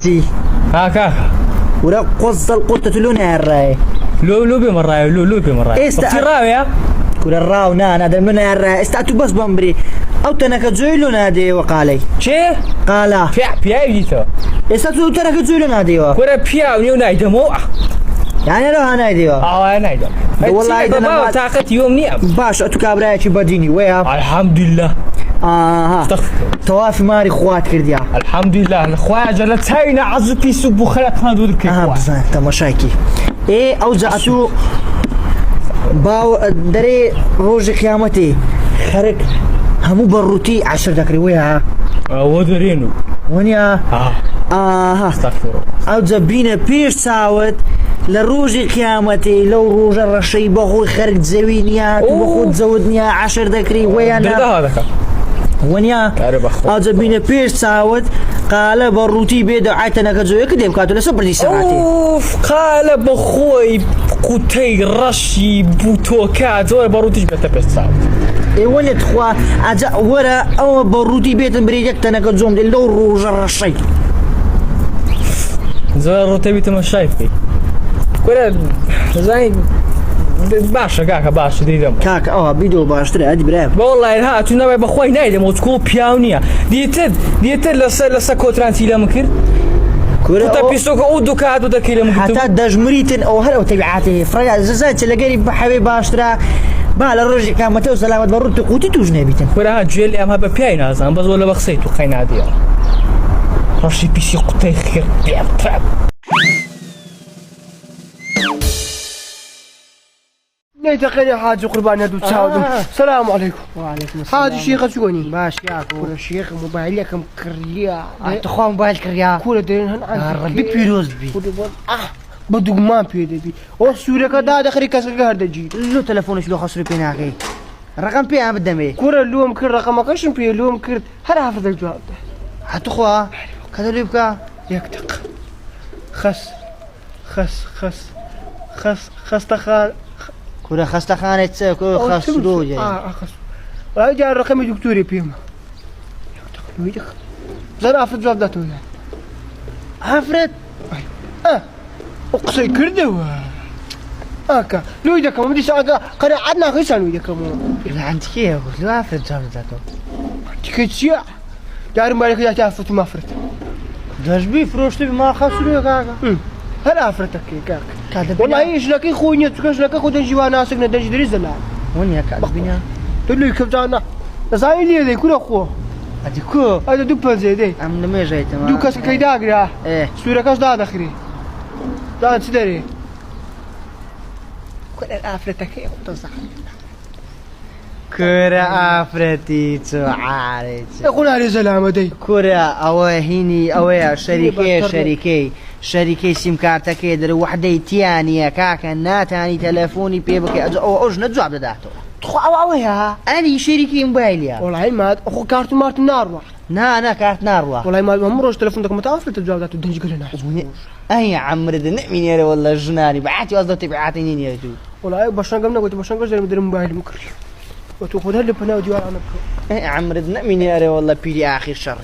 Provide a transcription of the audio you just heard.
تي هاكا ولا قص القطة لونها الراي لو بمراي لو بمراي راوية كل الراو نانا هذا من الراي استعتوا بس بمبري أو تنك زويلون هذه وقالي شيء قالا بيا يجيتو استعتوا تنك زويلون هذه كورا بيا ونيونايتو مو يعني لو أنا هذه أنا هيدا والله إذا ما طاقت يوم نيم باش أتكابرأي شي بديني ويا الحمد لله ها توافي ماري خوات كرديا الحمد لله الخوايا جلتينا عزكي سبو خلق هادوك بزاف تماشاكي ايه او زعتو باو دري روج قيامتي خرق همو بروتي 10 دقري ويا ودرينو ونيا استغفر او زبينا بيش ساوت لروج قيامتي لو روج الرشي بخو خرق زوينيا بخو تزودنيا 10 دقري ويا انا ونيا او زبينا بيش ساوت قال بروتي بيد عيتنا كزوي كديم كاتو لسه بردي ساعتي اوف قال بخوي قوتي رشي بوتوكات ولا بروتي بيت بس ساعت اي ولد خوا اجا ورا او بروتي بيت بريدك تنا كزوم لو روج الرشي زي روتي بيت ما شايفي كره زي باشا كاكا باشا ديدم كاكا بيدو باشتري ادي برام والله هاتو نبي بخوي نايده موتكو بياونيا ديتر لسا كوترانتي لمكر كنت بيسوق اودو كادو دكيله مكتوب حتى دجمريتن او هلا تبعاتي فريا زازات لقاري بحبي باشترا بالا الرجع كان متى سلامت برد قوتي توجنبيتن كره جيل ام هبه بياينا زان بس ولا بخسيتو خينا ديال رشي بيسي قطي خير بيام تراب نيتقني حاج قربان يدو تساعدوا السلام عليكم. وعليكم السلام. هذا الشيخ شكوني باش ياكل كل الشيخ موبايلكم كريا تخوان موبايل كريا كل دين هن ربي بيروز بي بدو ما بيدي بي او سوريا كدا دخري كسر قهر دجي لو تلفونش لو خسر بيناكي رقم بي ام بدمي كل اللوم كل رقم كشم بي اللوم كل هل حافظ الجواب هتخوا كذا ليبكا يكتق خس خس خس خس خس تخال كل خسته خانه كل خس دوجه خس ولا جاء الرقم دكتوري بيما ويدك زين افرض جواب ذاته يعني افرض اقصي كردوا اكا لو يدك ما بدي ساعه قرا عدنا خيسان ويدك لا عندك ايه لو افرض جواب ذاته تكتشيا دار مالك يا تعرف ما فرت دجبي فروشت ما خسروا كاكا هل افرتك كاك والله ايش لك خويا تكش لك خو دنجي وانا سكن دنجي دريز لا وين يا كاتبينا تقول كيف جانا زايلي ذي كل اخو اديكو هذا دوبل زي دي ام لما جايت ما دوكاس كيداغرا ايه سوره كاس دا دخري دا تدري كل افرتك تصح كرة افرتي تعارج يقول علي سلامه دي كرة اوهيني اويا شركي سيم كارتك در وحده تيانيه كاكا ناتاني تلفوني بيبك او اجن جواب داتو تخو اويا اني شركي موبايليا والله ما اخو كارت مارت نار انا كارت نار والله ما مروش تلفونك ما تعرف الجواب داتو دنجي قلنا اي عمرو نمين يا والله جناني بعتي قصدي تبعاتني يا جو والله باش قمنا قلت باش نقول مدير موبايل مكري وتاخذ هالبنا وديوار انا اي عمرو نمين يا والله بيدي اخر شر